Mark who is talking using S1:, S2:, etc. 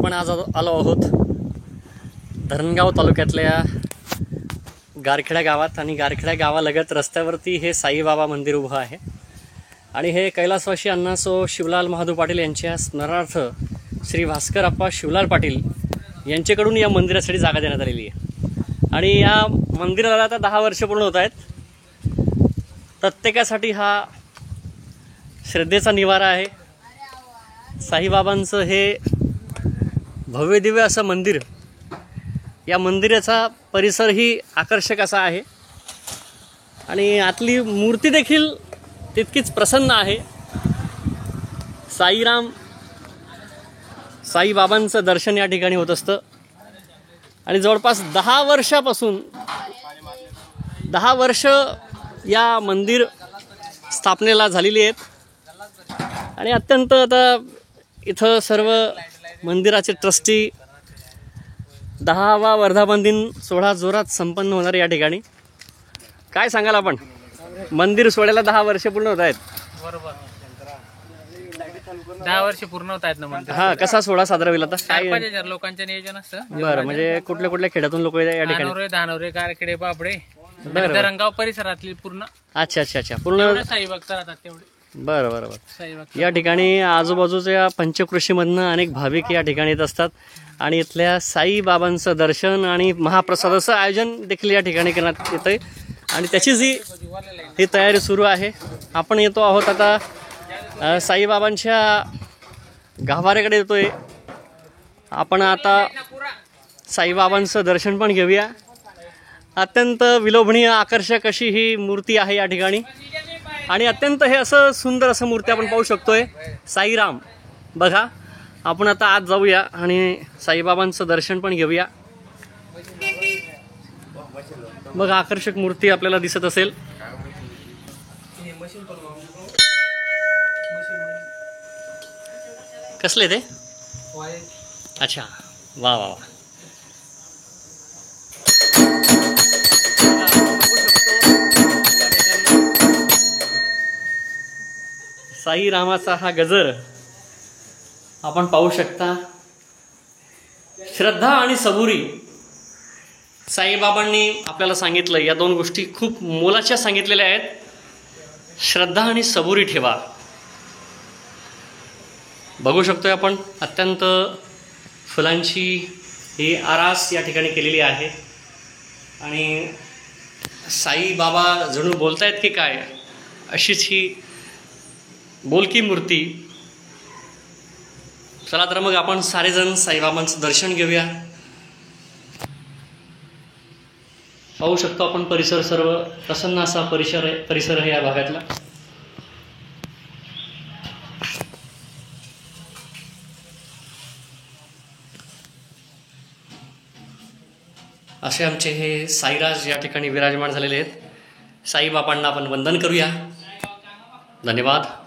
S1: आपण आज आलो आहोत धरणगाव तालुक्यातल्या गारखेडा गावात आणि गारखेडा गावालगत रस्त्यावरती हे साईबाबा मंदिर उभं आहे आणि हे कैलासवासी अण्णासो शिवलाल महादेव पाटील यांच्या स्मरणार्थ श्री भास्कर अप्पा शिवलाल पाटील यांच्याकडून या मंदिरासाठी जागा देण्यात आलेली आहे आणि या मंदिराला आता 10 वर्ष पूर्ण होत आहेत। प्रत्येकासाठी हा श्रद्धेचा निवारा आहे। साईबाबांचं हे भव्य दिव्य असं मंदिर, या मंदिराचा परिसरही आकर्षक असा आहे आणि आतली मूर्ती देखील तितकीच प्रसन्न आहे। साईबाबांचं दर्शन या ठिकाणी होत असतं आणि जवळपास 10 वर्षापासून 10 वर्ष या मंदिर स्थापनेला झालेली आहेत आणि अत्यंत आता इथं सर्व मंदिराचे ट्रस्टी 10वा वर्धापन दिन सोहळा जोरात संपन्न होणार या ठिकाणी। काय सांगाल आपण? मंदिर सोहळ्याला 10 वर्ष पूर्ण होत आहेत।
S2: बरोबर, 10 वर्ष पूर्ण होत आहेत ना मंदिर।
S1: हा, कसा सोहळा साजरा होईल आता? काय
S2: 5,000 लोकांचं नियोजन असतं।
S1: बरं, म्हणजे कुठल्या कुठल्या खेड्यातून लोक या ठिकाणी?
S2: धानोरे, गारखेडे, बाबडे, धरणगाव परिसरातली पूर्ण।
S1: अच्छा पूर्ण
S2: साई भक्त राहतात तेवढे।
S1: बरं
S2: साई भक्त
S1: या ठिकाणी आजूबाजूच्या पंचकृषीमधनं अनेक भाविक या ठिकाणी येत असतात आणि इथल्या साईबाबांचं दर्शन आणि महाप्रसादाचं आयोजन देखील या ठिकाणी करण्यात येतंय आणि त्याचीच ही तयारी सुरू आहे। आपण येतो आहोत आता साईबाबांच्या गाभाऱ्याकडे येतोय। आपण आता साईबाबांचं दर्शन पण घेऊया। अत्यंत विलोभनीय आकर्षक अशी ही मूर्ती आहे या ठिकाणी आणि अत्यंत हे असं सुंदर असं मूर्ती आपण पाहू शकतोय। साईराम बघा, आपण आता आत जाऊया आणि साईबाबांचं दर्शन पण घेऊया। बघा, आकर्षक मूर्ती आपल्याला दिसत असेल। कसले ते? अच्छा, वा वा वा। साईरामाचा हा गजर आपण पाहू शकता। श्रद्धा आणि सबुरी, साईबाबांनी आपल्याला सांगितलं, या 2 गोष्टी खूप मोलाच्या सांगितलेल्या आहेत। श्रद्धा आणि सबुरी ठेवा। बघू शकतोय आपण अत्यंत फुलांची ही आरास या ठिकाणी केलेली आहे आणि साईबाबा जणू बोलतायत की काय, अशीच ही बोलकी मूर्ती। चला तर मग आपण सारेजण साईबाबांचं दर्शन घेऊया। पाहू शकतो आपण परिसर, सर्व प्रसन्न असा परिसर आहे या भागातला। असे आमचे हे साईराज या ठिकाणी विराजमान झालेले आहेत। साईबाबांना आपण वंदन करूया। धन्यवाद।